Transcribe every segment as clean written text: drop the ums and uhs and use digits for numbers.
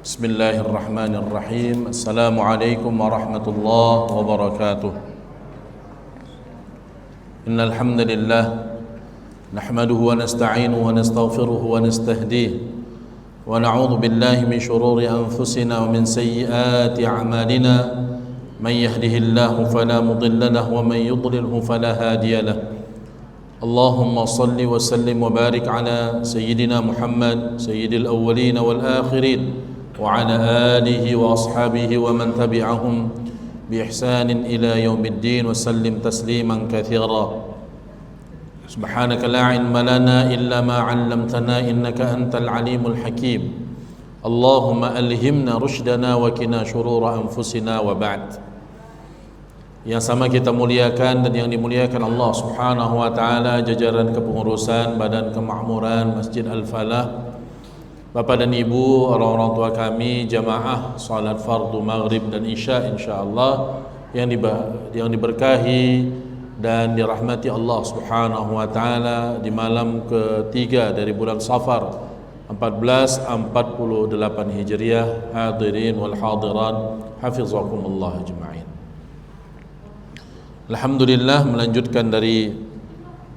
بسم الله الرحمن الرحيم. السلام عليكم ورحمة الله وبركاته. إن الحمد لله نحمده ونستعينه ونستغفره ونستهديه ونعوذ بالله من شرور أنفسنا ومن سيئات أعمالنا. من يهده الله فلا مضل له ومن يضلله فلا هادي له. اللهم صل وسلم وبارك على سيدنا محمد سيد الأولين والآخرين وعلى آله وأصحابه ومن تبعهم بإحسان إلى يوم الدين وسلم تسليما كثيرا. سبحانك لا علم لنا إلا ما علمتنا إنك أنت العليم الحكيم. اللهم ألهمنا رشدنا وقنا شرور أنفسنا وبعد. Yang sama kita muliakan dan yang dimuliakan Allah Subhanahu wa taala, jajaran kepengurusan Badan Kemakmuran Masjid Al-Falah, Bapak dan Ibu, orang-orang tua kami, jamaah salat fardu maghrib dan isya insyaallah yang diberkahi dan dirahmati Allah Subhanahu wa taala di malam ketiga dari bulan Safar 1448 Hijriah. Hadirin wal hadirat, hafizakumullah ajma'in. Alhamdulillah, melanjutkan dari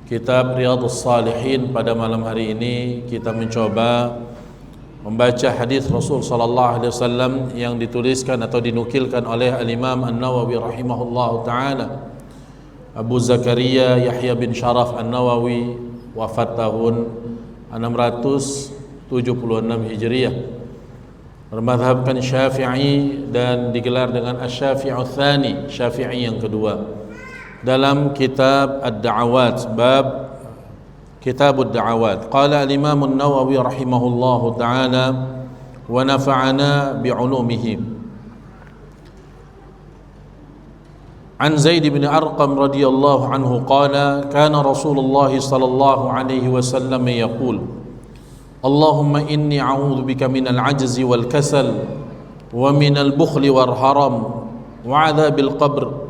kitab Riyadhus Shalihin. Pada malam hari ini kita mencoba membaca hadis Rasul sallallahu alaihi wasallam yang dituliskan atau dinukilkan oleh Al-Imam An-Nawawi rahimahullahu taala. Abu Zakaria Yahya bin Sharaf An-Nawawi, wafat tahun 676 Hijriah, bermadhabkan Syafi'i dan digelar dengan Asy-Syafi'u Tsani, Syafi'i yang kedua. Dalam kitab Ad-Da'awat, bab Kitab Ad-Da'awat, qala al-Imam An-Nawawi rahimahullahu ta'ala wa nafa'ana bi'ulumihi. An Zaid bin Arqam radhiyallahu anhu qala kana Rasulullah sallallahu alaihi wasallam yaqul Allahumma inni a'udzu bika minal ajzi wal kasal wa minal bukhli wal haram wa 'adzabil qabr.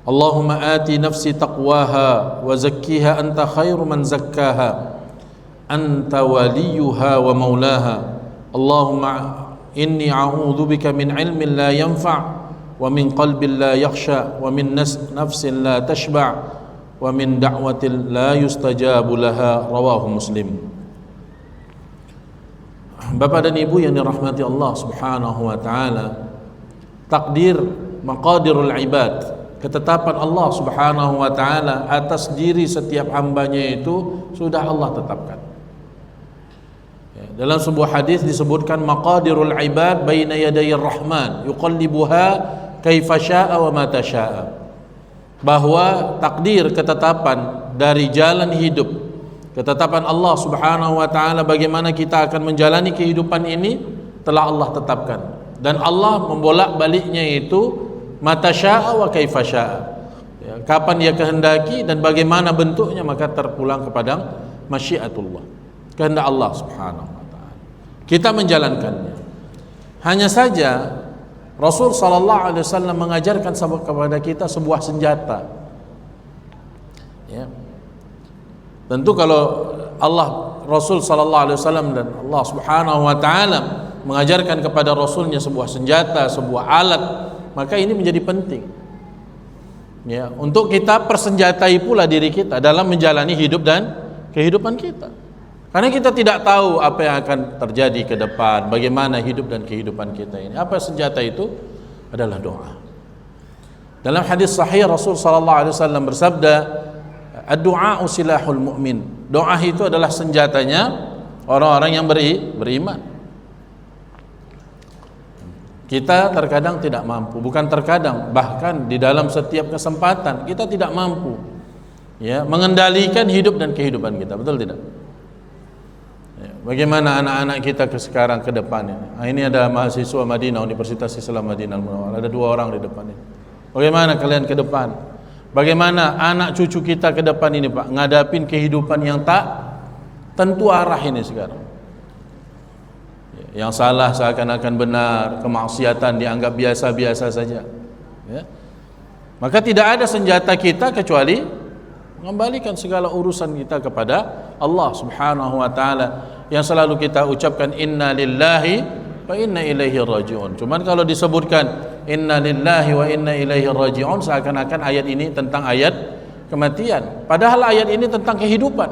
Allahumma ati nafsi taqwaha wa zakkiha anta khairu man zakkaha anta waliyuha wa maulaha. Allahumma inni a'udzu bika min ilmin la yanfa' wa min qalbin la yakhsha wa min nafsin la tashba' wa min da'watin la yustajabu laha. Rawahu Muslim. Bapak dan Ibu yang dirahmati Allah Subhanahu wa taala, takdir maqadirul ibad, ketetapan Allah Subhanahu wa taala atas diri setiap hambanya itu sudah Allah tetapkan. Dalam sebuah hadis disebutkan maqadirul ibad baina yadayir rahman yuqallibuha kaifa syaa wa mata syaa, bahwa takdir ketetapan dari jalan hidup, ketetapan Allah Subhanahu wa taala bagaimana kita akan menjalani kehidupan ini telah Allah tetapkan, dan Allah membolak-baliknya itu mata syaa wa kaifa syaa, kapan dia kehendaki dan bagaimana bentuknya, maka terpulang kepada masyiatullah, kehendak Allah Subhanahu wa taala. Kita menjalankannya. Hanya saja Rasul sallallahu alaihi wasallam mengajarkan kepada kita sebuah senjata. Ya. Tentu kalau Rasul sallallahu alaihi wasallam dan Allah Subhanahu wa taala mengajarkan kepada Rasulnya sebuah senjata, sebuah alat, maka ini menjadi penting, ya, untuk kita persenjatai pula diri kita dalam menjalani hidup dan kehidupan kita. Karena kita tidak tahu apa yang akan terjadi ke depan, bagaimana hidup dan kehidupan kita ini. Apa senjata itu? Adalah doa. Dalam hadis sahih Rasul sallallahu alaihi wasallam bersabda, "Ad-du'a silahul mu'min." Doa itu adalah senjatanya orang-orang yang beriman. Kita terkadang tidak mampu, bukan terkadang, bahkan di dalam setiap kesempatan kita tidak mampu, ya, mengendalikan hidup dan kehidupan kita, betul tidak? Ya, bagaimana anak-anak kita sekarang ke depan ini? Nah, ini ada mahasiswa Madinah, Universitas Islam Madinah Al-Munawwarah, ada 2 orang di depan ini. Bagaimana kalian ke depan? Bagaimana anak cucu kita ke depan ini, Pak, ngadapin kehidupan yang tak tentu arah ini sekarang? Yang salah seakan-akan benar, kemaksiatan dianggap biasa-biasa saja, ya. Maka tidak ada senjata kita kecuali mengembalikan segala urusan kita kepada Allah Subhanahu wa taala, yang selalu kita ucapkan inna lillahi wa inna ilaihi raji'un. Cuman kalau disebutkan inna lillahi wa inna ilaihi raji'un, seakan-akan ayat ini tentang ayat kematian, padahal ayat ini tentang kehidupan,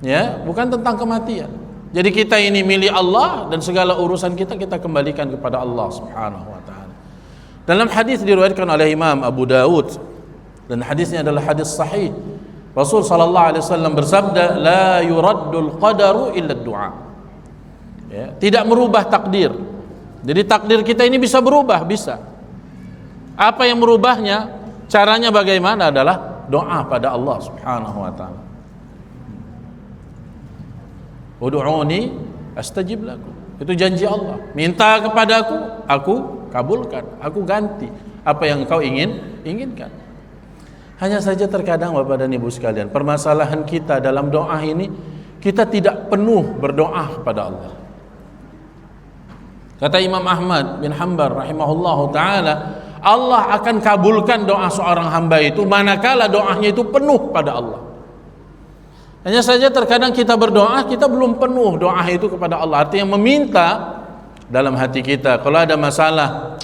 ya, bukan tentang kematian. Jadi kita ini milik Allah dan segala urusan kita kembalikan kepada Allah Subhanahu wa taala. Dalam hadis diriwayatkan oleh Imam Abu Dawud dan hadisnya adalah hadis sahih, Rasul sallallahu alaihi wasallam bersabda, la yuraddul qadaru illa du'a. Ya, tidak merubah takdir. Jadi takdir kita ini bisa berubah, bisa. Apa yang merubahnya? Caranya bagaimana? Adalah doa pada Allah Subhanahu wa taala. Ud'uni astajib lakum. Itu janji Allah. Minta kepadaku, aku kabulkan, aku ganti apa yang kau inginkan. Hanya saja terkadang Bapak dan Ibu sekalian, permasalahan kita dalam doa ini, kita tidak penuh berdoa kepada Allah. Kata Imam Ahmad bin Hanbal rahimahullahu ta'ala, Allah akan kabulkan doa seorang hamba itu manakala doanya itu penuh pada Allah. Hanya saja terkadang kita berdoa, kita belum penuh doa itu kepada Allah. Artinya meminta dalam hati kita. Kalau ada masalah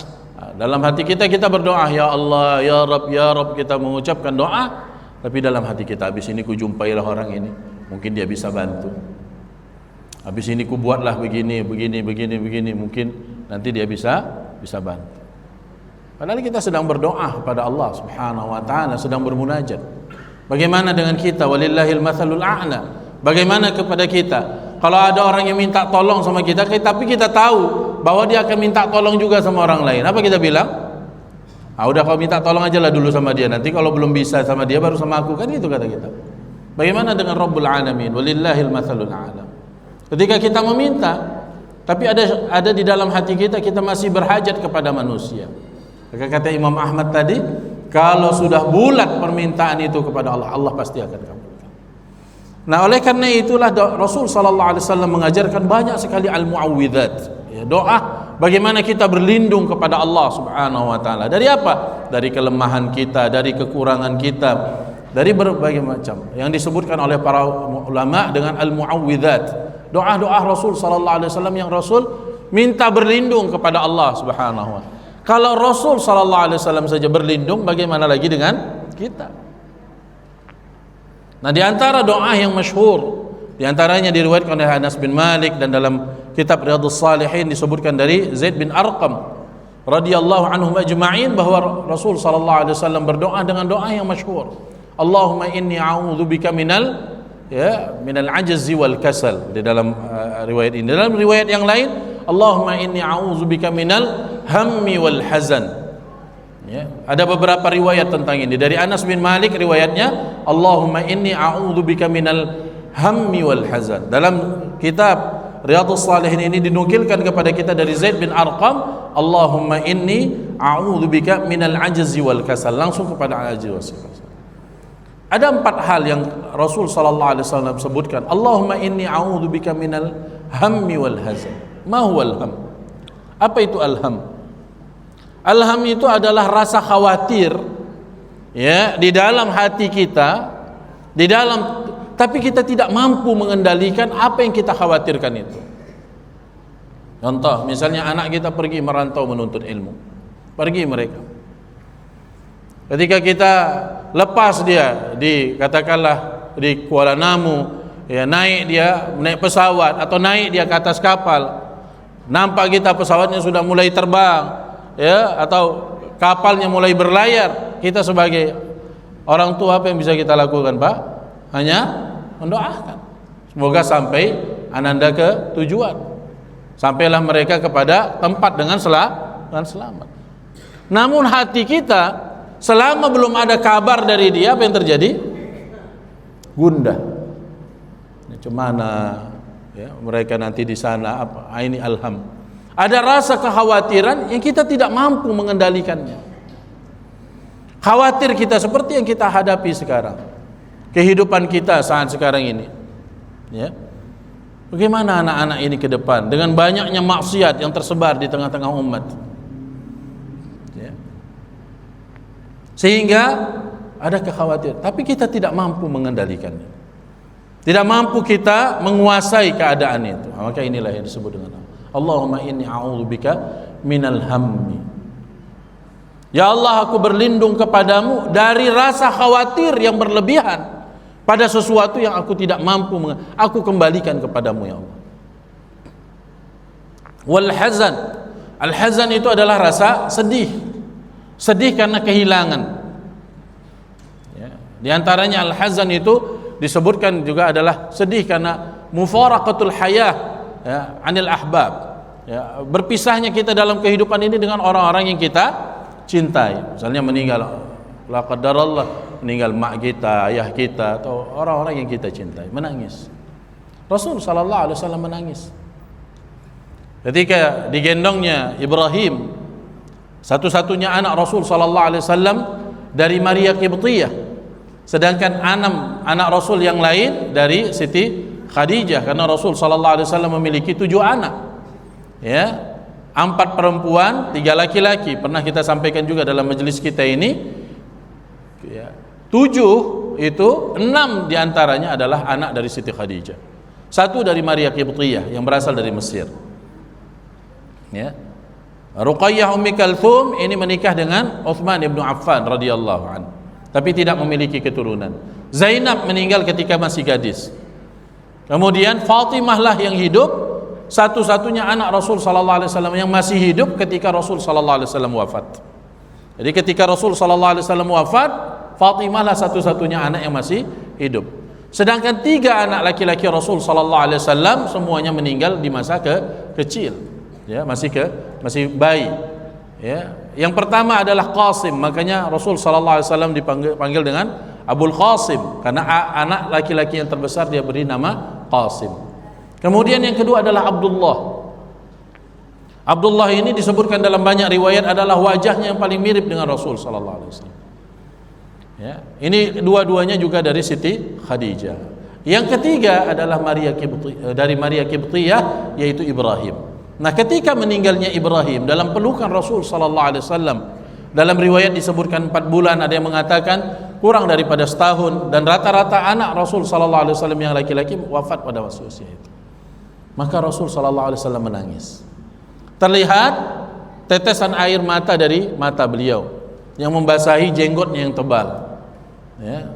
dalam hati kita, kita berdoa, ya Allah, ya Rabb, kita mengucapkan doa, tapi dalam hati kita, habis ini ku jumpailah orang ini, mungkin dia bisa bantu. Habis ini ku buatlah begini, mungkin nanti dia bisa bantu. Padahal kita sedang berdoa kepada Allah Subhanahu wa taala, sedang bermunajat. Bagaimana dengan kita? Walillahil matsalul a'la. Bagaimana kepada kita? Kalau ada orang yang minta tolong sama kita, tapi kita tahu bahwa dia akan minta tolong juga sama orang lain, apa kita bilang? Udah kau minta tolong aja lah dulu sama dia, nanti kalau belum bisa sama dia baru sama aku, kan itu kata kita. Bagaimana dengan Rabbul Alamin? Walillahil matsalul a'la. Ketika kita meminta, tapi ada di dalam hati kita, kita masih berhajat kepada manusia. Maka kata Imam Ahmad tadi, kalau sudah bulat permintaan itu kepada Allah, Allah pasti akan kabulkan. Nah, oleh karena itulah Rasul sallallahu alaihi wasallam mengajarkan banyak sekali al-mu'awwidzat, ya, doa bagaimana kita berlindung kepada Allah Subhanahu wa taala. Dari apa? Dari kelemahan kita, dari kekurangan kita, dari berbagai macam yang disebutkan oleh para ulama dengan al-mu'awwidzat. Doa-doa Rasul sallallahu alaihi wasallam yang Rasul minta berlindung kepada Allah Subhanahu wa taala. Kalau Rasul sallallahu alaihi wasallam saja berlindung, bagaimana lagi dengan kita? Nah, di antara doa yang masyhur, di antaranya diriwayatkan oleh Anas bin Malik dan dalam kitab Riyadhus Shalihin disebutkan dari Zaid bin Arqam radhiyallahu anhum ajma'in, bahwa Rasul sallallahu alaihi wasallam berdoa dengan doa yang masyhur. Allahumma inni a'udzubika minal ajzi wal kasal. Di dalam riwayat ini, dalam riwayat yang lain, Allahumma inni a'udzubika minal hammi wal hazan. Ya, ada beberapa riwayat tentang ini. Dari Anas bin Malik riwayatnya, Allahumma inni a'udzubika minal hammi wal hazan. Dalam kitab Riyadhus Shalihin ini dinukilkan kepada kita dari Zaid bin Arqam, Allahumma inni a'udzubika minal ajzi wal kasal, langsung kepada al-ajzi wal kasal. Ada 4 hal yang Rasul sallallahu alaihi wasallam sebutkan. Allahumma inni a'udzubika minal hammi wal hazan. Ma huwal ham? Apa itu al-ham? Al-ham itu adalah rasa khawatir, ya, di dalam hati kita, tapi kita tidak mampu mengendalikan apa yang kita khawatirkan itu. Contoh, misalnya anak kita pergi merantau menuntut ilmu, pergi mereka. Ketika kita lepas dia katakanlah di Kuala Namu, ya, naik pesawat atau naik dia ke atas kapal, nampak kita pesawatnya sudah mulai terbang, ya, atau kapalnya mulai berlayar, kita sebagai orang tua apa yang bisa kita lakukan, Pak? Hanya mendoakan semoga sampai ananda ke tujuan, sampailah mereka kepada tempat dengan selamat. Namun hati kita selama belum ada kabar dari dia, apa yang terjadi? Gundah. Gimana, ya, mereka nanti di sana apa? Ini alham. Ada rasa kekhawatiran yang kita tidak mampu mengendalikannya. Khawatir kita seperti yang kita hadapi sekarang, kehidupan kita saat sekarang ini, ya. Bagaimana anak-anak ini ke depan dengan banyaknya maksiat yang tersebar di tengah-tengah umat, ya. Sehingga ada kekhawatiran, tapi kita tidak mampu mengendalikannya, tidak mampu kita menguasai keadaan itu. Maka inilah yang disebut dengan Allahumma inni a'udzubika minal hammi. Ya Allah, aku berlindung kepadamu dari rasa khawatir yang berlebihan pada sesuatu yang aku tidak mampu, aku kembalikan kepadamu ya Allah. Wal hazan, al hazan itu adalah rasa sedih, sedih karena kehilangan. Ya. Di antaranya al hazan itu disebutkan juga adalah sedih karena mufaraqatul hayah, ya, anil ahbab, ya, berpisahnya kita dalam kehidupan ini dengan orang-orang yang kita cintai. Misalnya meninggal, la qadarallah, meninggal mak kita, ayah kita, atau orang-orang yang kita cintai, menangis. Rasul sallallahu alaihi wasallam menangis ketika digendongnya Ibrahim, satu-satunya anak Rasul sallallahu alaihi wasallam dari Maria Qibtiyah, sedangkan anak Rasul yang lain dari Siti Khadijah, karena Rasul sallallahu alaihi wasallam memiliki 7 anak, ya, 4 perempuan, 3 laki-laki. Pernah kita sampaikan juga dalam majelis kita ini, ya, 7 itu 6 diantaranya adalah anak dari Siti Khadijah, 1 dari Maria Qibtiyah yang berasal dari Mesir, ya. Ruqayyah Ummi Kalthum ini menikah dengan Utsman ibnu Affan radhiyallahu anhu, tapi tidak memiliki keturunan. Zainab meninggal ketika masih gadis. Kemudian Fatimah lah yang hidup, satu-satunya anak Rasul sallallahu alaihi wasallam yang masih hidup ketika Rasul sallallahu alaihi wasallam wafat. Jadi ketika Rasul sallallahu alaihi wasallam wafat, Fatimah lah satu-satunya anak yang masih hidup. Sedangkan 3 anak laki-laki Rasul sallallahu alaihi wasallam semuanya meninggal di masa kecil, ya, masih bayi, ya. Yang pertama adalah Qasim, makanya Rasul sallallahu alaihi wasallam dipanggil dengan Abul Qasim karena anak laki-laki yang terbesar dia beri nama Qasim. Kemudian yang kedua adalah Abdullah. Abdullah ini disebutkan dalam banyak riwayat adalah wajahnya yang paling mirip dengan Rasul sallallahu alaihi wasallam. Ya, ini dua-duanya juga dari Siti Khadijah. Yang ketiga adalah dari Maria Qibtiyah, yaitu Ibrahim. Nah, ketika meninggalnya Ibrahim dalam pelukan Rasul sallallahu alaihi wasallam, dalam riwayat disebutkan 4 bulan, ada yang mengatakan kurang daripada setahun, dan rata-rata anak Rasul sallallahu alaihi wasallam yang laki-laki wafat pada masa usia itu. Maka Rasul sallallahu alaihi wasallam menangis. Terlihat tetesan air mata dari mata beliau yang membasahi jenggotnya yang tebal. Ya,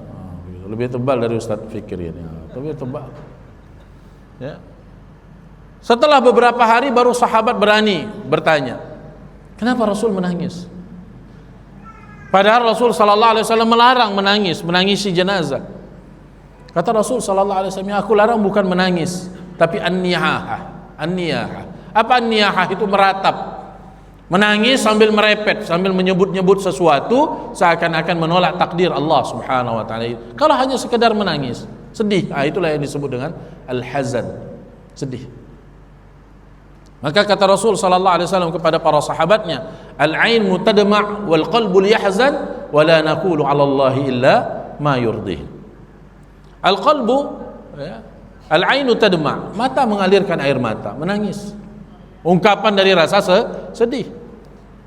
lebih tebal dari Ustaz Fikri ini. Lebih tebal. Ya. Setelah beberapa hari baru sahabat berani bertanya, kenapa Rasul menangis? Padahal Rasul sallallahu alaihi wasallam melarang menangisi jenazah. Kata Rasul sallallahu alaihi wasallam, aku larang bukan menangis, tapi an-niyahah. Apa an-niyahah? Itu meratap, menangis sambil merepet, sambil menyebut-nyebut sesuatu seakan-akan menolak takdir Allah Subhanahu wa taala. Kalau hanya sekedar menangis, sedih, itulah yang disebut dengan al-hazan, sedih. Maka kata Rasul sallallahu alaihi wasallam kepada para sahabatnya, al-ain mutadma' wal qalbu yahzan wa la naqulu 'ala Allah illa ma yurdih. Al-qalbu, ya, al-ainu tadma', mata mengalirkan air mata, menangis, ungkapan dari rasa sedih.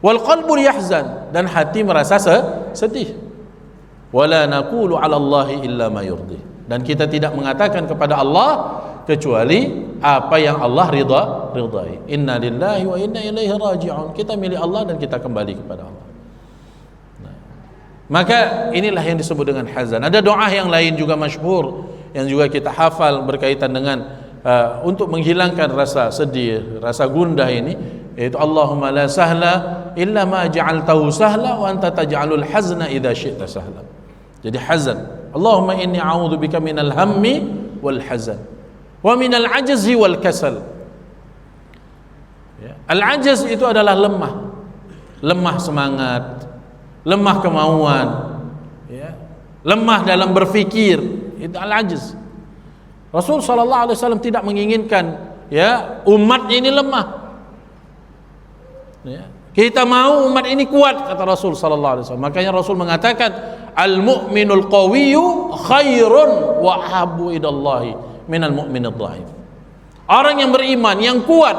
Wal qalbu yahzan, dan hati merasa sedih. Wala naqulu 'ala Allahi illa ma yurdih, dan kita tidak mengatakan kepada Allah kecuali apa yang Allah ridai. Inna lillahi wa inna ilaihi raji'un. Kita milik Allah dan kita kembali kepada Allah. Nah, maka inilah yang disebut dengan hazan. Ada doa yang lain juga masyhur yang juga kita hafal berkaitan dengan untuk menghilangkan rasa sedih, rasa gundah ini, yaitu Allahumma la sahla illa ma ja'altahu sahla wa anta taj'alul hazna idza syi'ta sahla. Jadi hazan, Allahumma inni a'udzubika minal hammi wal hazan wa minal ajzi wal kasal. Ya. Al-ajz itu adalah lemah semangat, lemah kemauan, ya, lemah dalam berfikir, itu al-ajz. Rasul sallallahu alaihi wasallam tidak menginginkan, ya, umatnya ini lemah. Ya. Kita mau umat ini kuat, kata Rasul sallallahu alaihi wasallam. Makanya Rasul mengatakan, al-mu'minul qawiyyu khairun wa ahabbu ilallahi minal mu'minid dhaif. Orang yang beriman, yang kuat,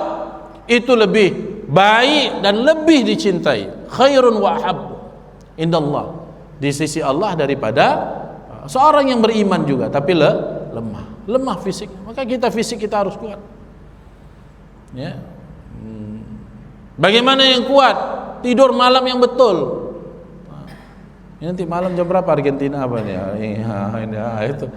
itu lebih baik dan lebih dicintai, khairun wa ahabbu indallah, di sisi Allah, daripada seorang yang beriman juga tapi lemah fisik. Maka fisik kita harus kuat, ya. Bagaimana yang kuat? Tidur malam yang betul. Ini nanti malam jam berapa Argentina apa nih? Itu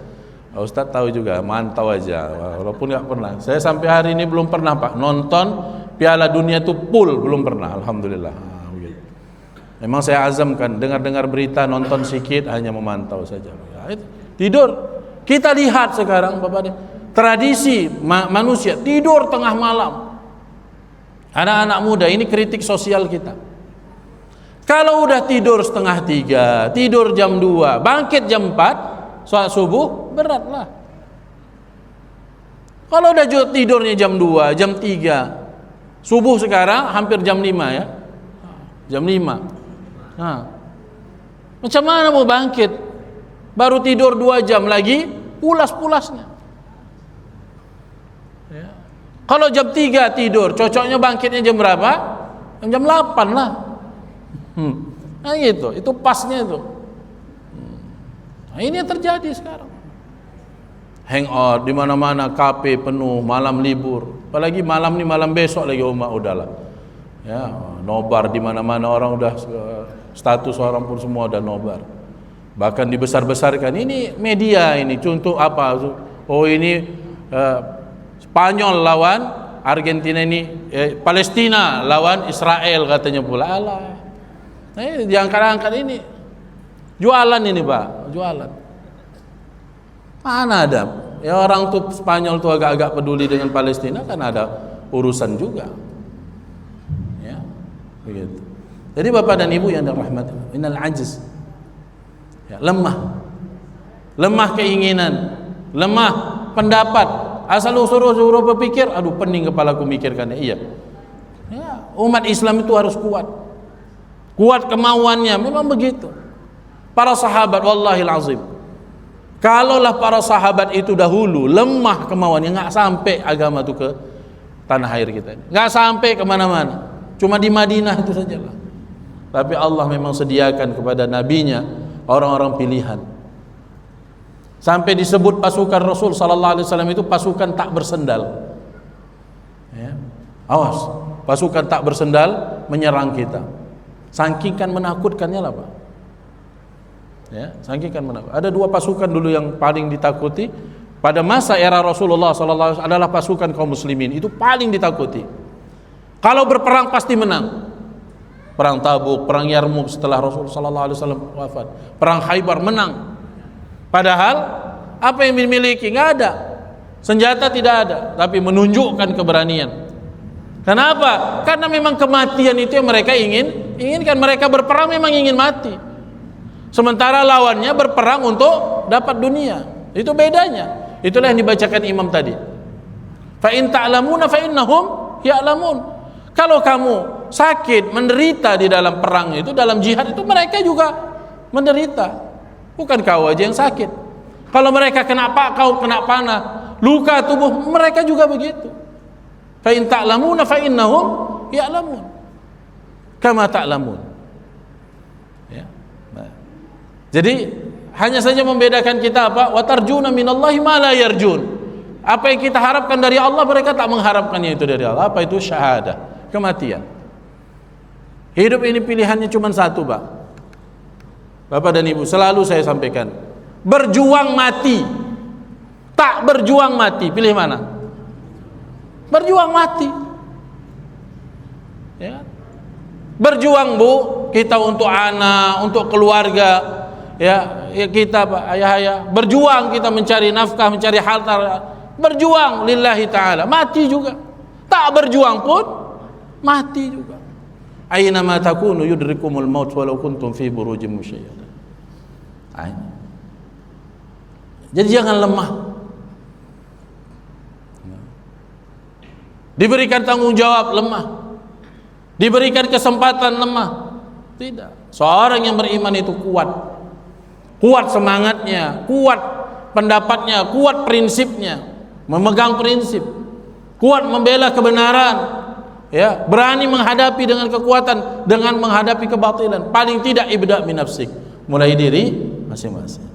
Ustadz tahu juga, mantau aja walaupun nggak pernah. Saya sampai hari ini belum pernah Pak nonton Piala Dunia itu full, belum pernah, alhamdulillah. Memang saya azamkan dengar-dengar berita, nonton sedikit, hanya memantau saja. Tidur. Kita lihat sekarang Bapak, tradisi manusia tidur tengah malam. Anak-anak muda ini kritik sosial kita. Kalau udah tidur setengah 3, tidur jam 2, bangkit jam 4, sholat subuh, beratlah. Kalau udah tidurnya jam 2, jam 3, subuh sekarang hampir jam 5 ya. Jam 5. Nah, macam mana mau bangkit? Baru tidur 2 jam lagi, pulas-pulasnya. Ya. Kalau jam 3 tidur, cocoknya bangkitnya jam berapa? Jam 8 lah. Nah gitu, itu pasnya itu. Nah, ini yang terjadi sekarang. Hangout di mana-mana, kafe penuh, malam libur. Apalagi malam nih, malam besok lagi udahlah. Ya, nobar di mana-mana, orang udah status orang pun semua udah nobar. Bahkan dibesar-besarkan. Ini media ini contoh apa? Oh ini Spanyol lawan Argentina ini, Palestina lawan Israel katanya pula. Alah. Nah, ini diangkat-angkat ini. Jualan ini Pak, jualan. Mana ada? Ya orang tuh Spanyol tuh agak-agak peduli dengan Palestina kan ada urusan juga. Ya, begitu. Jadi Bapak dan Ibu yang dirahmati, innal ajiz. Ya, lemah keinginan, lemah pendapat. Asal suruh berpikir, aduh pening kepalaku mikirkannya. Iya. Ya, umat Islam itu harus kuat kemauannya, memang begitu. Para sahabat, wallahil azim, kalaulah para sahabat itu dahulu lemah kemauannya, nggak sampai agama itu ke tanah air kita, nggak sampai kemana-mana, cuma di Madinah itu sajalah. Tapi Allah memang sediakan kepada nabinya orang-orang pilihan. Sampai disebut pasukan Rasul sallallahu alaihi wasallam itu pasukan tak bersendal. Ya. Awas, pasukan tak bersendal menyerang kita. Saking kan menakutkannya lah Pak. Ya, saking kan menakutkan. Ada 2 pasukan dulu yang paling ditakuti pada masa era Rasulullah sallallahu alaihi wasallam adalah pasukan kaum muslimin. Itu paling ditakuti. Kalau berperang pasti menang. Perang Tabuk, perang Yarmuk setelah Rasul sallallahu alaihi wasallam wafat. Perang Khaybar menang. Padahal apa yang dimiliki nggak ada. Senjata tidak ada, tapi menunjukkan keberanian. Kenapa? Karena memang kematian itu yang mereka inginkan. Mereka berperang memang ingin mati. Sementara lawannya berperang untuk dapat dunia. Itu bedanya. Itulah yang dibacakan imam tadi. Fa in ta'lamuna fa innahum ya'lamun. Kalau kamu sakit, menderita di dalam perang itu, dalam jihad itu, mereka juga menderita. Bukan kau aja yang sakit. Kalau mereka kau kena panah, luka tubuh, mereka juga begitu. Fa in ta'lamuna fa innahum ya'lamun kama ta'lamun. Ya. Nah. Jadi hanya saja membedakan kita apa? Wa tarjuna minallahi ma la yarjun. Apa yang kita harapkan dari Allah, mereka tak mengharapkannya itu dari Allah. Apa itu? Syahadah, kematian. Hidup ini pilihannya cuma satu, Pak. Bapak dan Ibu, selalu saya sampaikan, berjuang mati, tak berjuang mati, pilih mana? Berjuang mati. Ya. Berjuang Bu, kita untuk anak, untuk keluarga, ya kita Pak, ayah-ayah, berjuang kita mencari nafkah, mencari harta, berjuang lillahi ta'ala, mati juga. Tak berjuang pun mati juga. Aina ma takunu yudrikumul maut walau kuntum fi burujin musyayyada. Jadi jangan lemah. Diberikan tanggung jawab lemah. Diberikan kesempatan lemah. Tidak. Seorang yang beriman itu kuat. Kuat semangatnya, kuat pendapatnya, kuat prinsipnya, memegang prinsip. Kuat membela kebenaran. Ya, berani menghadapi dengan kekuatan, dengan menghadapi kebatilan. Paling tidak ibda' min nafsik, mulai diri masing-masing.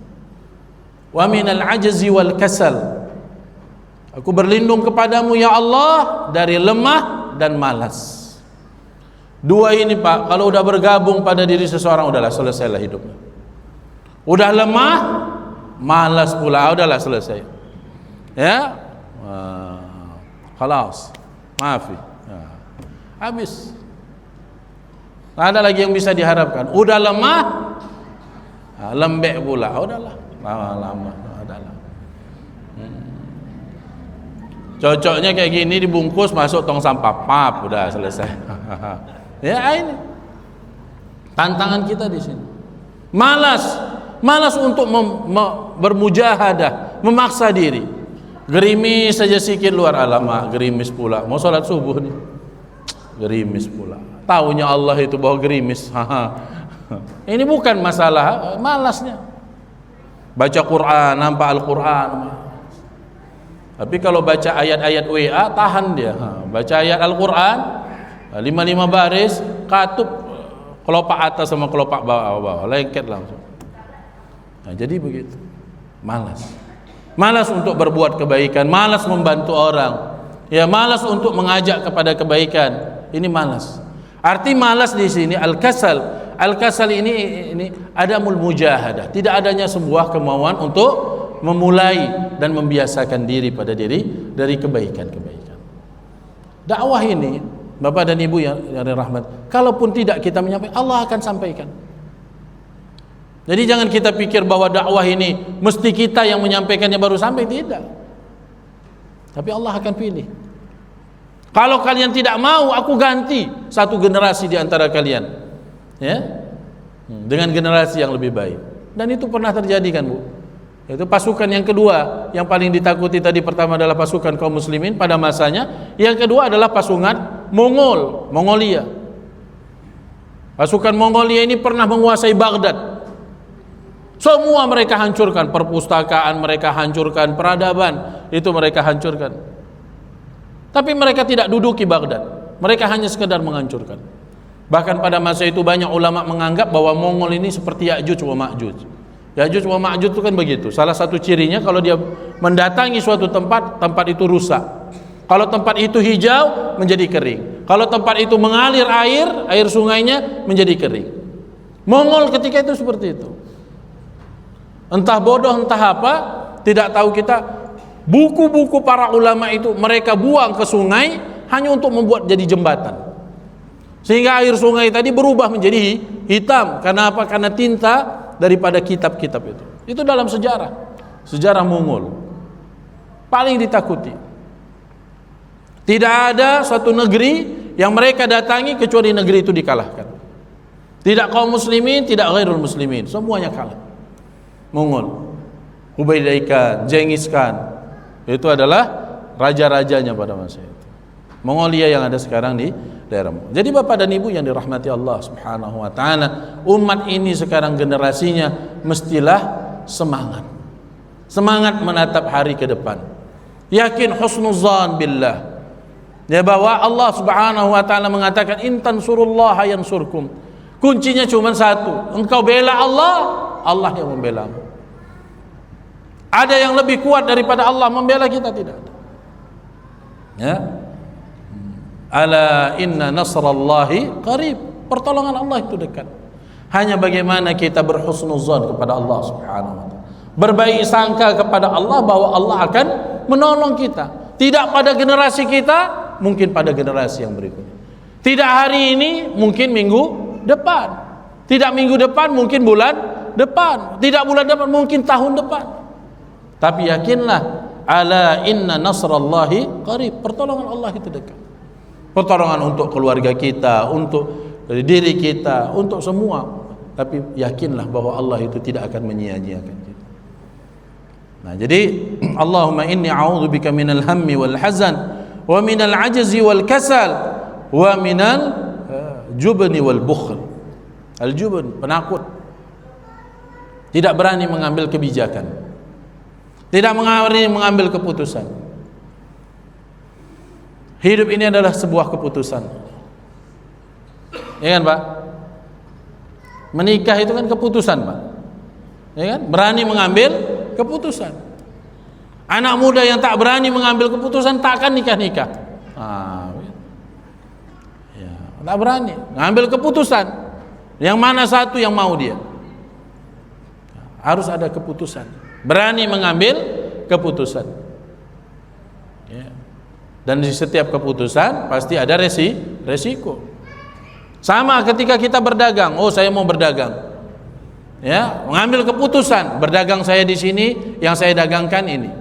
Wa minal ajzi wal kasal, aku berlindung kepadamu ya Allah dari lemah dan malas. Dua ini Pak, kalau udah bergabung pada diri seseorang, udahlah selesailah hidupnya. Udah lemah, malas pula, udahlah selesai. Ya, khalas, maafi, habis. Tak ada lagi yang bisa diharapkan. Udah lemah, lembek pula, udahlah, lama, udahlah. Cocoknya kayak gini, dibungkus masuk tong sampah, pap, udah selesai. Ya ini tantangan kita di sini. Malas untuk bermujahadah, memaksa diri. Gerimis saja sikit luar, alamak gerimis pula. Mau sholat subuh nih, gerimis pula. Taunya Allah itu bahwa gerimis. Ini bukan masalah malasnya. Baca Quran, nampak Al-Quran. Tapi kalau baca ayat-ayat WA, tahan dia. Baca ayat Al-Quran 5 baris, katup kelopak atas sama kelopak bawah, lengket langsung. Nah, jadi begitu. Malas untuk berbuat kebaikan, malas membantu orang, ya malas untuk mengajak kepada kebaikan. Ini malas. Arti malas di sini al-kasal. Al-kasal ini adamul mujahadah, tidak adanya sebuah kemauan untuk memulai dan membiasakan diri pada diri dari kebaikan-kebaikan. Dakwah ini Bapak dan Ibu yang rahmat, kalaupun tidak kita menyampaikan, Allah akan sampaikan. Jadi jangan kita pikir bahwa dakwah ini mesti kita yang menyampaikannya baru sampai, tidak. Tapi Allah akan pilih. Kalau kalian tidak mau, aku ganti satu generasi di antara kalian, ya, dengan generasi yang lebih baik. Dan itu pernah terjadi kan Bu? Itu pasukan yang kedua yang paling ditakuti tadi, pertama adalah pasukan kaum muslimin pada masanya, yang kedua adalah pasukan Mongolia. Pasukan Mongolia ini pernah menguasai Baghdad. Semua mereka hancurkan, perpustakaan mereka hancurkan, peradaban itu mereka hancurkan. Tapi mereka tidak duduki Baghdad, mereka hanya sekedar menghancurkan. Bahkan pada masa itu banyak ulama menganggap bahwa Mongol ini seperti Ya'juj wa Ma'juj. Ya'juj wa Ma'juj itu kan begitu. Salah satu cirinya kalau dia mendatangi suatu tempat, tempat itu rusak. Kalau tempat itu hijau, menjadi kering. Kalau tempat itu mengalir air sungainya menjadi kering. Mongol ketika itu seperti itu. Entah bodoh entah apa, tidak tahu kita, buku-buku para ulama itu mereka buang ke sungai hanya untuk membuat jadi jembatan. Sehingga air sungai tadi berubah menjadi hitam. Karena apa? Karena tinta daripada kitab-kitab itu. Itu dalam sejarah Mongol paling ditakuti. Tidak ada suatu negeri yang mereka datangi kecuali negeri itu dikalahkan. Tidak kaum muslimin, tidak ghairul muslimin, semuanya kalah. Mongol, Ubaidah Khan, Genghis Khan, itu adalah raja-rajanya pada masa itu. Mongolia yang ada sekarang di daerahmu. Jadi Bapak dan Ibu yang dirahmati Allah Subhanahu wa taala, umat ini sekarang generasinya mestilah semangat menatap hari ke depan. Yakin husnuzan billah. Ya, bahwa Allah Subhanahu wa taala mengatakan in tansurullaha yansurkum. Kuncinya cuma satu, engkau bela Allah, Allah yang membelamu. Ada yang lebih kuat daripada Allah membela kita? Tidak ada. Ya. Ala inna nasrallahi qarib. Pertolongan Allah itu dekat. Hanya bagaimana kita berhusnuzan kepada Allah Subhanahu wa taala. Berbaik sangka kepada Allah bahwa Allah akan menolong kita. Tidak pada generasi kita, mungkin pada generasi yang berikutnya. Tidak hari ini, mungkin minggu depan. Tidak minggu depan, mungkin bulan depan. Tidak bulan depan, mungkin tahun depan. Tapi yakinlah, ala inna nasrallahi qarib. Pertolongan Allah itu dekat. Pertolongan untuk keluarga kita, untuk diri kita, untuk semua. Tapi yakinlah bahwa Allah itu tidak akan menyia-nyiakan kita. Nah, jadi Allahumma inni a'udzubika minal hammi wal hazan wa minal ajzi wal kasal wa minal jubni wal bukhl. Al-jubn, penakut. Tidak berani mengambil kebijakan. Tidak berani mengambil keputusan. Hidup ini adalah sebuah keputusan. Ya kan, Pak? Menikah itu kan keputusan, Pak. Ya kan? Berani mengambil keputusan. Anak muda yang tak berani mengambil keputusan tak akan nikah-nikah. Tak berani ngambil keputusan. Yang mana satu yang mau dia? Harus ada keputusan. Berani mengambil keputusan. Ya. Dan di setiap keputusan pasti ada resiko. Sama ketika kita berdagang. Oh, saya mau berdagang. Ya, mengambil keputusan. Berdagang saya di sini, yang saya dagangkan ini.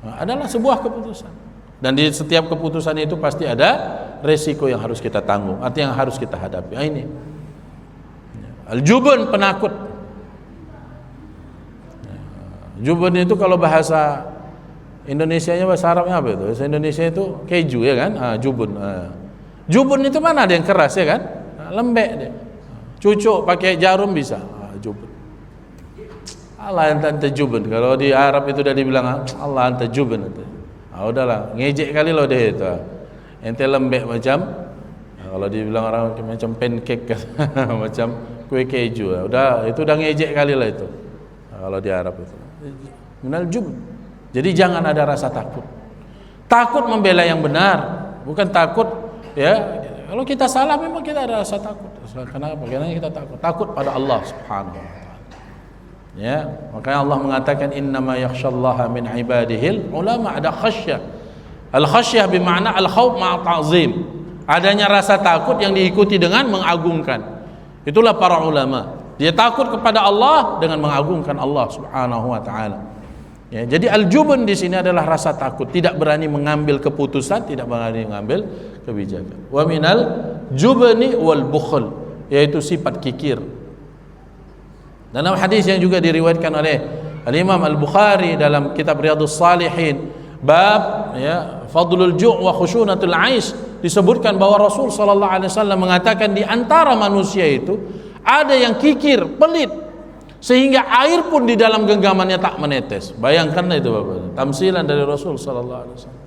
Adalah sebuah keputusan. Dan di setiap keputusan itu pasti ada resiko yang harus kita tanggung, artinya yang harus kita hadapi. Ini al-jubun, penakut. Jubun itu kalau bahasa Indonesianya, bahasa Arabnya apa itu? Bahasa Indonesia itu keju, ya kan? Jubun. Jubun itu mana ada yang keras, ya kan? Lembek deh. Cucuk pakai jarum bisa. Jubun. Allah anta jubun. Kalau di Arab itu udah dibilang Allah anta jubun. Udahlah, ngejek kali loh deh itu. Ente lembek macam, kalau dibilang orang macam pancake macam kue keju. Udah, itu udah ngejek kali lah itu. Kalau di Arab itu. Minal jubun. Jadi jangan ada rasa takut. Takut membela yang benar, bukan takut ya. Kalau kita salah memang kita ada rasa takut. Kenapa? Karena kita takut pada Allah Subhanahu wa taala. Ya, makanya Allah mengatakan innama yakhsyallaha min ibadihil ulama. Ada khasyah. Al-khasyah bermakna al-khauf ma'a ta'zim. Adanya rasa takut yang diikuti dengan mengagungkan. Itulah para ulama. Dia takut kepada Allah dengan mengagungkan Allah Subhanahu wa taala. Ya, jadi al-jubun di sini adalah rasa takut, tidak berani mengambil keputusan, tidak berani mengambil kebijakan. Wa minal jubni wal bukhl, yaitu sifat kikir. Dalam hadis yang juga diriwayatkan oleh Al-Imam Al-Bukhari dalam kitab Riyadhus Shalihin, bab ya fadlul ju' wa khushunatul 'aish, disebutkan bahwa Rasul sallallahu alaihi wasallam mengatakan di antara manusia itu ada yang kikir, pelit, sehingga air pun di dalam genggamannya tak menetes. Bayangkan itu Bapak, tamsilan dari Rasul sallallahu alaihi wasallam.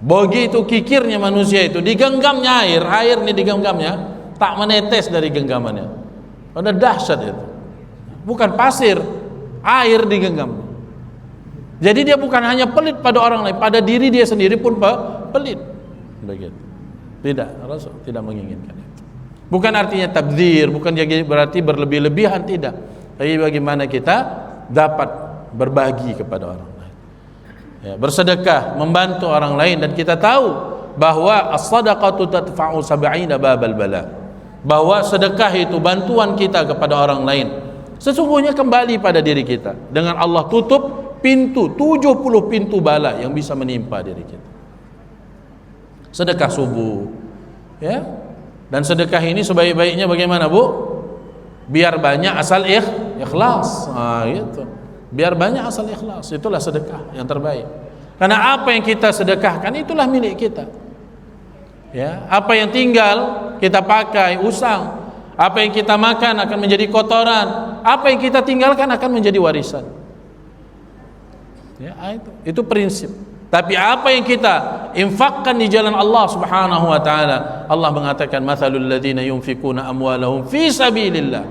Begitu kikirnya manusia itu, digenggamnya air nih digenggamnya tak menetes dari genggamannya. Ada dahsyat itu. Bukan pasir, air digenggam. Jadi dia bukan hanya pelit pada orang lain, pada diri dia sendiri pun pelit. Begitu. Tidak, Rasul tidak menginginkan itu. Bukan artinya tabdzir, bukan berarti berlebih-lebihan, tidak. Tapi bagaimana kita dapat berbagi kepada orang lain. Ya, bersedekah, membantu orang lain, dan kita tahu bahwa as-sadaqatu tadfa'u 70 babal bala. Bahwa sedekah itu bantuan kita kepada orang lain sesungguhnya kembali pada diri kita, dengan Allah tutup pintu 70 pintu bala yang bisa menimpa diri kita. Sedekah subuh ya, dan sedekah ini sebaik-baiknya bagaimana Bu? Biar banyak asal ikhlas. Gitu. Biar banyak asal ikhlas, itulah sedekah yang terbaik. Karena apa yang kita sedekahkan itulah milik kita. Ya, apa yang tinggal kita pakai usang, apa yang kita makan akan menjadi kotoran, apa yang kita tinggalkan akan menjadi warisan. Ya, itu prinsip. Tapi apa yang kita infakkan di jalan Allah Subhanahu wa taala, Allah mengatakan matsalul ladzina yunfikuna amwalahum fi sabilillah.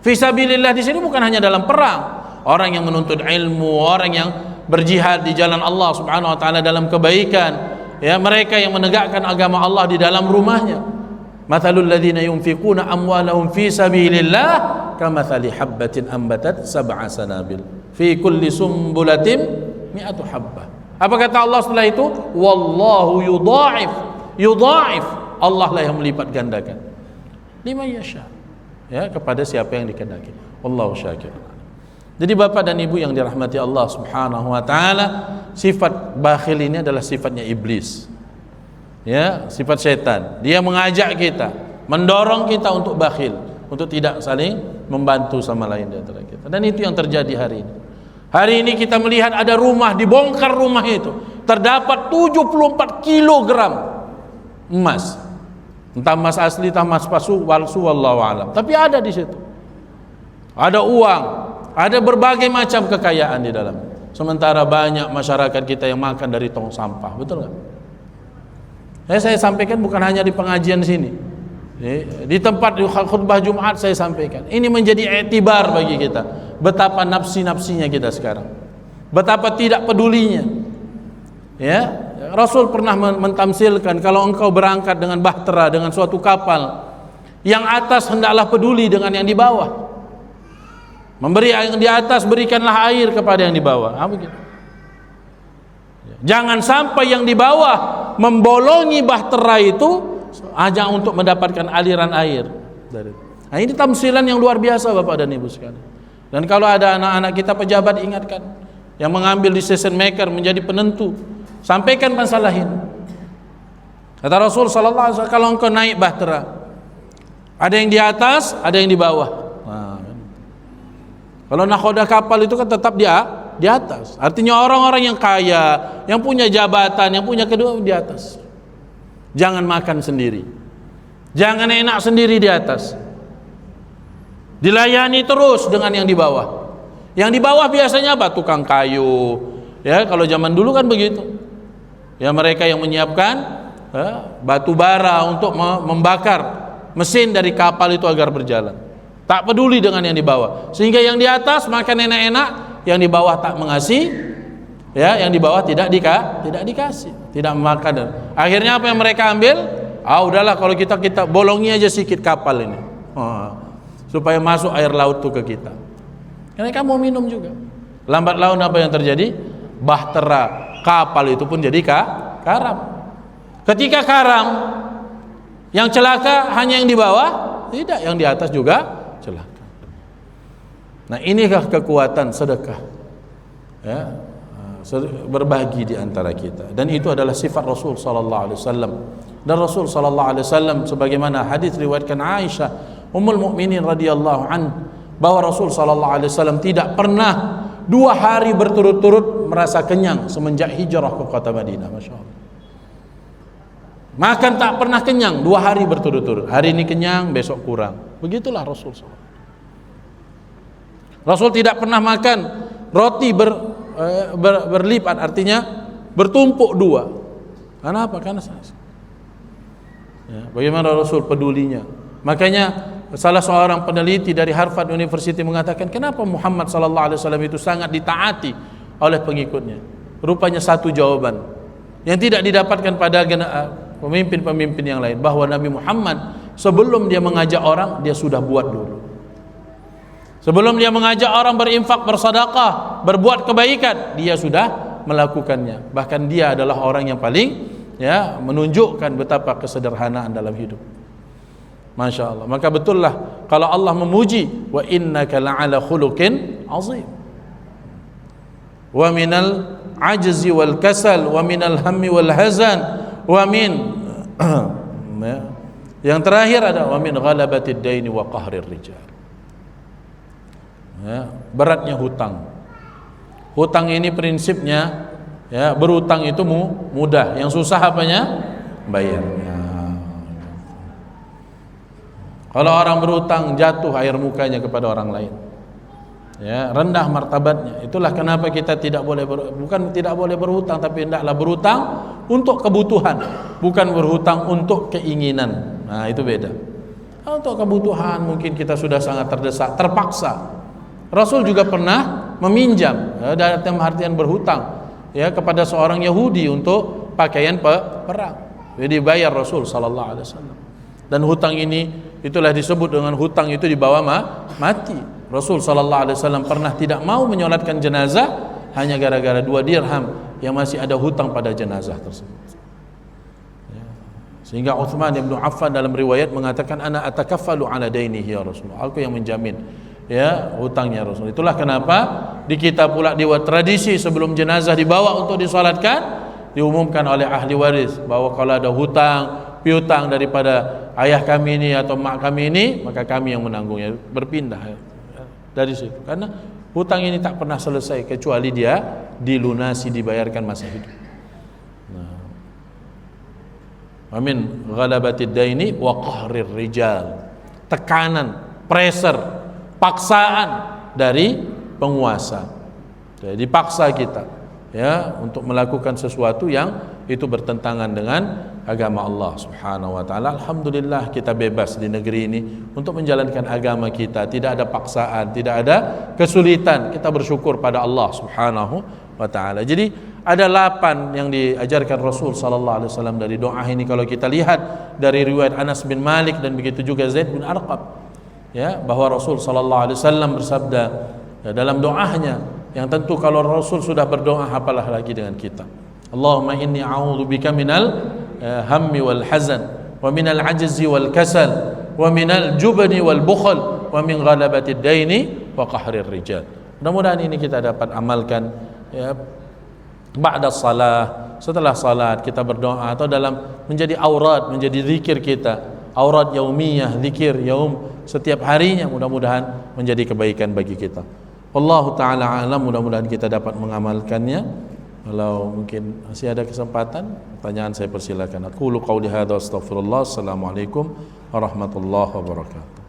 Fi sabilillah di sini bukan hanya dalam perang. Orang yang menuntut ilmu, orang yang berjihad di jalan Allah Subhanahu wa taala dalam kebaikan. Ya, mereka yang menegakkan agama Allah di dalam rumahnya. Matsalul ladzina yunfikuna amwalahum fi sabilillah kamatsali habbatin ambatat sab'a sanabil fi kulli sumbulatin mi'atu habbah. Apa kata Allah setelah itu? Wallahu yudha'if. Allah lah yang melipat gandakan. Liman yasha. Ya, kepada siapa yang dikehendaki. Wallahu syakir. Jadi Bapak dan Ibu yang dirahmati Allah Subhanahu wa taala, sifat bakhil ini adalah sifatnya iblis. Ya, sifat setan. Dia mengajak kita, mendorong kita untuk bakhil, untuk tidak saling membantu sama lain di antara kita. Dan itu yang terjadi hari ini. Hari ini kita melihat ada rumah, dibongkar rumah itu, terdapat 74 kilogram emas. Entah emas asli, entah emas palsu, wallahu alam. Tapi ada di situ. Ada uang, ada berbagai macam kekayaan di dalam. Sementara banyak masyarakat kita yang makan dari tong sampah, betul nggak? Saya sampaikan bukan hanya di pengajian sini, di tempat di khutbah Jumat saya sampaikan. Ini menjadi iktibar bagi kita, betapa nafsi-nafsinya kita sekarang, betapa tidak pedulinya. Ya, Rasul pernah mentamsilkan kalau engkau berangkat dengan bahtera, dengan suatu kapal, yang atas hendaklah peduli dengan yang di bawah. Memberi yang di atas, berikanlah air kepada yang di bawah. Begitu. Jangan sampai yang di bawah membolongi bahtera itu hanya untuk mendapatkan aliran air. Nah, ini tamsilan yang luar biasa Bapak dan Ibu sekalian. Dan kalau ada anak-anak kita pejabat, ingatkan, yang mengambil decision maker, menjadi penentu, sampaikan masalah ini. Kata Rasul sallallahu alaihi wasallam, kalau engkau naik bahtera, ada yang di atas, ada yang di bawah. Nah, kalau nakhoda kapal itu kan tetap di atas. Artinya orang-orang yang kaya, yang punya jabatan, yang punya kedua di atas. Jangan makan sendiri, jangan enak sendiri di atas. Dilayani terus dengan yang di bawah. Yang di bawah biasanya apa? Tukang kayu. Ya, kalau zaman dulu kan begitu. Ya, mereka yang menyiapkan batu bara untuk membakar mesin dari kapal itu agar berjalan. Tak peduli dengan yang di bawah. Sehingga yang di atas makan enak-enak, yang di bawah tak mengasihi, ya, yang di bawah tidak dikasih, tidak makan. Akhirnya apa yang mereka ambil? Udahlah kalau kita bolongi aja sedikit kapal ini. Supaya masuk air laut tuh ke kita. Mereka mau minum juga. Lambat laun apa yang terjadi? Bahtera kapal itu pun jadi karam. Ketika karam, yang celaka hanya yang di bawah, tidak, yang di atas juga celaka. Nah, inikah kekuatan sedekah, ya, berbagi di antara kita. Dan itu adalah sifat Rasul sallallahu alaihi wasallam. Dan Rasul sallallahu alaihi wasallam, sebagaimana hadis riwayatkan Aisyah Ummul Mukminin radhiyallahu anha, bahwa Rasul sallallahu alaihi wasallam tidak pernah 2 hari berturut-turut merasa kenyang semenjak hijrah ke kota Madinah. Masya Allah. Makan tak pernah kenyang 2 hari berturut-turut. Hari ini kenyang, besok kurang. Begitulah Rasul sallallahu. Rasul tidak pernah makan roti berlipat, artinya bertumpuk 2. Karena apa? Karena bagaimana Rasul pedulinya. Makanya salah seorang peneliti dari Harvard University mengatakan, kenapa Muhammad sallallahu alaihi wasallam itu sangat ditaati oleh pengikutnya? Rupanya satu jawaban yang tidak didapatkan pada pemimpin-pemimpin yang lain, bahwa Nabi Muhammad sebelum dia mengajak orang, dia sudah buat dulu. Sebelum dia mengajak orang berinfak, bersedekah, berbuat kebaikan, dia sudah melakukannya. Bahkan dia adalah orang yang paling menunjukkan betapa kesederhanaan dalam hidup. Masya Allah. Maka betullah kalau Allah memuji, wa innaka la'ala khuluqin azim, wa minal ajzi wal kasal, wa minal hammi wal hazan, wa min yang terakhir ada wa min ghalabatid daini wa qahrir rijal. Beratnya hutang. Hutang ini prinsipnya, berhutang itu mudah, yang susah apanya? Bayarnya. Kalau orang berhutang, jatuh air mukanya kepada orang lain, rendah martabatnya. Itulah kenapa kita tidak boleh tidak boleh berhutang, tapi hendaklah berhutang untuk kebutuhan, bukan berhutang untuk keinginan. Nah, itu beda. Untuk kebutuhan mungkin kita sudah sangat terdesak, terpaksa. Rasul juga pernah meminjam, dalam artian berhutang, kepada seorang Yahudi untuk pakaian perang. Jadi bayar Rasul sallallahu alaihi wasallam. Dan hutang ini, itulah disebut dengan hutang itu dibawa mati. Rasul sallallahu alaihi wasallam pernah tidak mau menyolatkan jenazah hanya gara-gara 2 dirham yang masih ada hutang pada jenazah tersebut. Sehingga Utsman bin Affan dalam riwayat mengatakan, ana atakaffalu ala dainihi ya Rasulullah, aku yang menjamin hutangnya Rasul. Itulah kenapa di kita pula dibuat tradisi sebelum jenazah dibawa untuk disolatkan, diumumkan oleh ahli waris bahwa kalau ada hutang piutang daripada ayah kami ini atau mak kami ini, maka kami yang menanggungnya. Berpindah dari situ, karena hutang ini tak pernah selesai kecuali dia dilunasi, dibayarkan masa hidup. Amin. Ghalabatid daini wa qahrir rijal. Tekanan, pressure, paksaan dari penguasa. Jadi dipaksa kita untuk melakukan sesuatu yang itu bertentangan dengan agama Allah Subhanahu wa taala. Alhamdulillah kita bebas di negeri ini untuk menjalankan agama kita, tidak ada paksaan, tidak ada kesulitan. Kita bersyukur pada Allah Subhanahu wa taala. Jadi Ada 8 yang diajarkan Rasul sallallahu alaihi wasallam dari doa ini. Kalau kita lihat dari riwayat Anas bin Malik dan begitu juga Zaid bin Arqam, ya, bahwa Rasul sallallahu alaihi wasallam bersabda dalam doanya, yang tentu kalau Rasul sudah berdoa apalah lagi dengan kita. Allahumma inni a'udzubika minal hammi wal hazan wa minal ajzi wal kasal wa minal jubni wal bukhl wa min ghalabatid daini wa qahrir rijal. Mudah-mudahan ini kita dapat amalkan, ya, ba'da salah, setelah salat kita berdoa, atau dalam menjadi aurat, menjadi zikir kita, aurat yaumiyah, zikir yaum setiap harinya, mudah-mudahan menjadi kebaikan bagi kita. Wallahu taala alam, mudah-mudahan kita dapat mengamalkannya. Kalau mungkin masih ada kesempatan pertanyaan, saya persilakan. Aqulu qauli hadza astaghfirullah. Assalamualaikum warahmatullahi wabarakatuh.